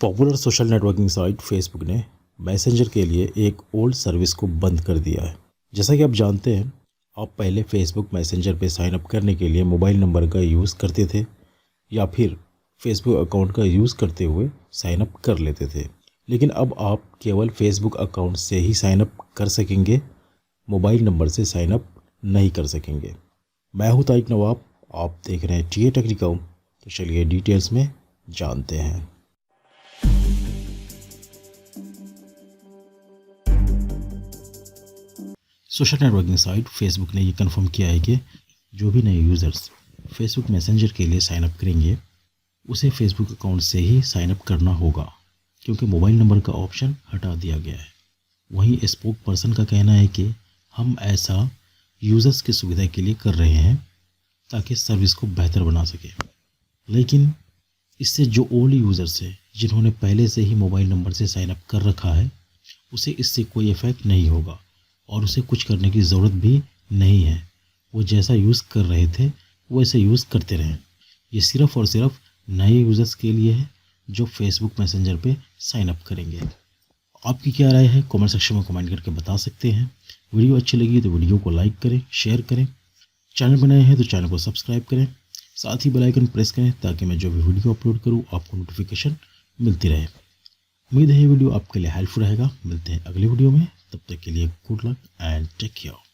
Popular social networking site Facebook ने messenger के लिए एक ओल्ड सर्विस को बंद कर दिया है। जैसा कि आप जानते हैं, आप पहले फेसबुक मैसेंजर पे साइन अप करने के लिए मोबाइल नंबर का यूज़ करते थे या फिर फेसबुक अकाउंट का यूज़ करते हुए साइन अप कर लेते थे। लेकिन अब आप केवल फेसबुक अकाउंट से ही साइन अप कर सकेंगे, मोबाइल नंबर से साइन अप नहीं कर सकेंगे। मैं हूँ तारिक नवाब, आप देख रहे हैं टीए टेक्निकल। तो चलिए डिटेल्स में जानते हैं। सोशल नेटवर्किंग साइट फेसबुक ने ये कंफर्म किया है कि जो भी नए यूज़र्स फेसबुक मैसेंजर के लिए साइन अप करेंगे उसे फेसबुक अकाउंट से ही साइन अप करना होगा, क्योंकि मोबाइल नंबर का ऑप्शन हटा दिया गया है। वहीं स्पोक पर्सन का कहना है कि हम ऐसा यूज़र्स की सुविधा के लिए कर रहे हैं ताकि सर्विस को बेहतर बना सके, लेकिन इससे जो ओल्ड यूज़र्स है जिन्होंने पहले से ही मोबाइल नंबर से साइन अप कर रखा है उसे इससे कोई इफ़ेक्ट नहीं होगा और उसे कुछ करने की ज़रूरत भी नहीं है। वो जैसा यूज़ कर रहे थे वैसे यूज़ करते रहें। ये सिर्फ़ और सिर्फ नए यूज़र्स के लिए है जो फेसबुक मैसेंजर पे साइन अप करेंगे। आपकी क्या राय है कमेंट सेक्शन में कमेंट करके बता सकते हैं। वीडियो अच्छी लगी तो वीडियो को लाइक करें, शेयर करें। चैनल बनाए हैं तो चैनल को सब्सक्राइब करें, साथ ही बेल आइकन प्रेस करें ताकि मैं जो भी वीडियो अपलोड करूँ आपको नोटिफिकेशन मिलती रहे। उम्मीद है ये वीडियो आपके लिए हेल्पफुल रहेगा। मिलते हैं अगले वीडियो में, तब तक के लिए good luck and take care.